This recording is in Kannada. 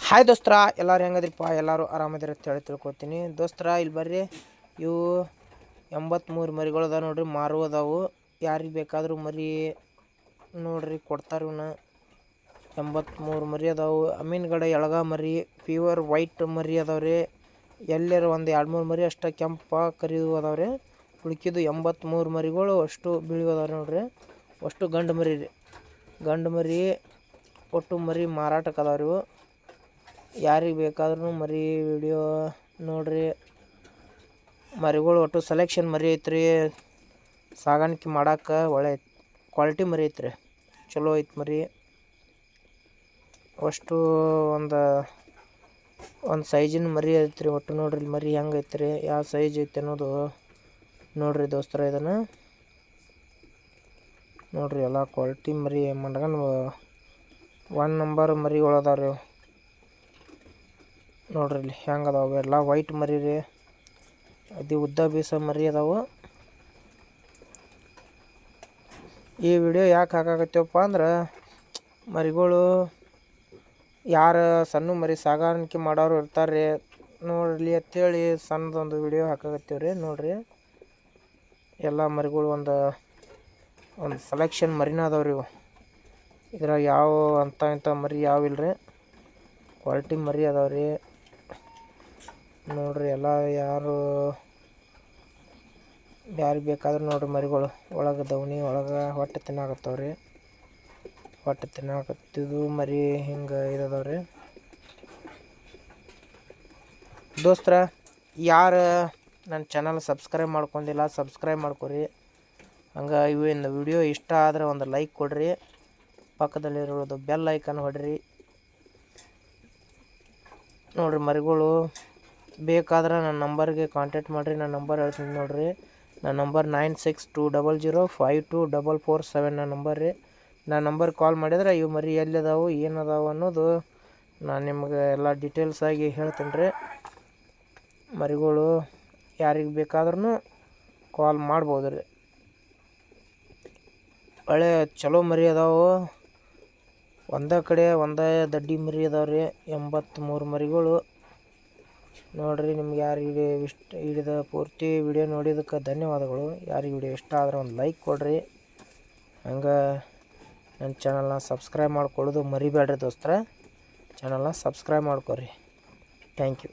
ಹಾಯ್ ದೋಸ್ತರ, ಎಲ್ಲರೂ ಹೆಂಗದ್ರಿಪ್ಪ? ಎಲ್ಲರೂ ಆರಾಮದಿರ ಅಂತ ಹೇಳಿ ತಿಳ್ಕೊತೀನಿ. ದೋಸ್ತರ ಇಲ್ಲಿ ಬರ್ರಿ, ಇವು 83 ಮರಿಗಳು ಅದಾವ ನೋಡ್ರಿ, ಮಾರುವುದಾವು. ಯಾರಿಗೆ ಬೇಕಾದರೂ ಮರಿ ನೋಡ್ರಿ ಕೊಡ್ತಾರೆ. ಇವನ್ನ 83 ಮರಿ ಅದಾವು. ಅಮೀನ್ಗಡ ಎಳಗ ಮರಿ, ಪ್ಯೂರ್ ವೈಟ್ ಮರಿ ಅದಾವ್ರಿ. ಎಲ್ಲರ ಒಂದು 2-3 ಮರಿ ಅಷ್ಟು ಕೆಂಪ ಕರಿವು ಅದಾವ್ರಿ. ಉಳ್ಕಿದ್ದು 83 ಮರಿಗಳು ಅಷ್ಟು ಬಿಳಿ ಅದಾವ್ರಿ ನೋಡ್ರಿ. ಅಷ್ಟು ಗಂಡು ಮರಿ ರೀ, ಗಂಡು ಮರಿ. ಒಟ್ಟು ಮರಿ ಮಾರಾಟಕ್ಕೆ ಅದಾವ್ರಿ ಇವು. ಯಾರಿಗೆ ಬೇಕಾದ್ರೂ ಮರಿ ವಿಡಿಯೋ ನೋಡ್ರಿ. ಮರಿಗಳು ಒಟ್ಟು ಸೆಲೆಕ್ಷನ್ ಮರಿ ಐತ್ರಿ. ಸಾಗಾಣಿಕೆ ಮಾಡೋಕೆ ಒಳ್ಳೆ ಕ್ವಾಲಿಟಿ ಮರಿ ಐತ್ರಿ, ಚಲೋ ಐತೆ ಮರಿ. ಅಷ್ಟು ಒಂದು ಸೈಜಿನ ಮರಿ ಐತ್ರಿ. ಒಟ್ಟು ನೋಡ್ರಿ ಮರಿ ಹೆಂಗೆ ಐತ್ರಿ, ಯಾವ ಸೈಜ್ ಐತೆ ಅನ್ನೋದು ನೋಡ್ರಿ ದೋಸ್ತರ. ಇದನ್ನು ನೋಡ್ರಿ, ಎಲ್ಲ ಕ್ವಾಲಿಟಿ ಮರಿ ಮಂಡಗನ್ 1 ನಂಬರ್ ಮರಿಗಳು ಅದಾವ್ರಿ ನೋಡ್ರಿ. ಇಲ್ಲಿ ಹೆಂಗೆ ಅದಾವೆ ಎಲ್ಲ ವೈಟ್ ಮರಿ ರೀ. ಅದು ಉದ್ದ ಬೀಸೋ ಮರಿ ಅದಾವು. ಈ ವಿಡಿಯೋ ಯಾಕೆ ಹಾಕಾಕತ್ತೀವಪ್ಪ ಅಂದ್ರೆ, ಮರಿಗಳು ಯಾರು ಸಣ್ಣ ಮರಿ ಸಾಗಾಣಿಕೆ ಮಾಡೋರು ಇರ್ತಾರೆ ನೋಡ್ರಿ ಅಂಥೇಳಿ ಸಣ್ಣದೊಂದು ವಿಡಿಯೋ ಹಾಕಾಕತ್ತೀವ್ರಿ. ನೋಡ್ರಿ, ಎಲ್ಲ ಮರಿಗಳು ಒಂದು ಸೆಲೆಕ್ಷನ್ ಮರಿನ ಅದಾವ್ರಿ ಇವು. ಇದ್ರಾಗ ಯಾವ ಇಂಥ ಮರಿ ಯಾವ ಇಲ್ರಿ, ಕ್ವಾಲಿಟಿ ಮರಿ ಅದಾವ್ರಿ ನೋಡ್ರಿ. ಎಲ್ಲ ಯಾರಿಗೆ ಬೇಕಾದ್ರೂ ನೋಡ್ರಿ ಮರಿಗಳು. ಒಳಗೆ ದವಣಿ ಒಳಗೆ ಹೊಟ್ಟೆ ತಿನ್ನಾಕತ್ತವ್ರಿ. ಹೊಟ್ಟೆ ತಿನ್ನಾಕತ್ತಿದ್ದು ಮರಿ ಹಿಂಗೆ ಇದಾವ್ರಿ ದೋಸ್ತರ. ಯಾರು ನನ್ನ ಚಾನಲ್ ಸಬ್ಸ್ಕ್ರೈಬ್ ಮಾಡ್ಕೊಂಡಿಲ್ಲ, ಸಬ್ಸ್ಕ್ರೈಬ್ ಮಾಡ್ಕೊರಿ. ಹಂಗೆ ಇವಿನ ವಿಡಿಯೋ ಇಷ್ಟ ಆದರೆ ಒಂದು ಲೈಕ್ ಕೊಡ್ರಿ. ಪಕ್ಕದಲ್ಲಿರೋದು ಬೆಲ್ ಐಕನ್ ಹೊಡ್ರಿ. ನೋಡ್ರಿ ಮರಿಗಳು ಬೇಕಾದ್ರೆ ನನ್ನ ನಂಬರ್ಗೆ ಕಾಂಟ್ಯಾಕ್ಟ್ ಮಾಡಿರಿ. ನನ್ನ ನಂಬರ್ ಹೇಳ್ತೀನಿ ನೋಡ್ರಿ. ನನ್ನ ನಂಬರ್ 9620052447 ನನ್ನ ನಂಬರ್ ರೀ. ನನ್ನ ನಂಬರ್ ಕಾಲ್ ಮಾಡಿದ್ರೆ ಇವು ಮರಿ ಎಲ್ಲಿದಾವು ಏನದಾವು ಅನ್ನೋದು ನಾನು ನಿಮ್ಗೆ ಎಲ್ಲ ಡೀಟೇಲ್ಸ್ ಆಗಿ ಹೇಳ್ತೀನಿ ರೀ. ಮರಿಗಳು ಯಾರಿಗೆ ಬೇಕಾದ್ರೂ ಕಾಲ್ ಮಾಡ್ಬೋದು ರೀ. ಒಳ್ಳೆ ಚಲೋ ಮರಿ ಅದಾವು. ಒಂದೇ ಕಡೆ ಒಂದೇ ದಡ್ಡಿ ಮರಿ ಅದಾವ್ರಿ 83 ಮರಿಗಳು ನೋಡ್ರಿ. ನಿಮ್ಗೆ ಯಾರಿಗೆ ಹಿಡಿದ ಪೂರ್ತಿ ವಿಡಿಯೋ ನೋಡಿದ್ದಕ್ಕೆ ಧನ್ಯವಾದಗಳು. ಯಾರಿಗೆ ವಿಡಿಯೋ ಇಷ್ಟ ಆದರೆ ಒಂದು ಲೈಕ್ ಕೊಡ್ರಿ. ಹಂಗೆ ನನ್ನ ಚಾನಲ್ನ ಸಬ್ಸ್ಕ್ರೈಬ್ ಮಾಡ್ಕೊಳ್ಳೋದು ಮರಿಬೇಡ್ರಿ ದೋಸ್ತರ. ಚಾನಲ್ನ ಸಬ್ಸ್ಕ್ರೈಬ್ ಮಾಡ್ಕೊರಿ. Thank you.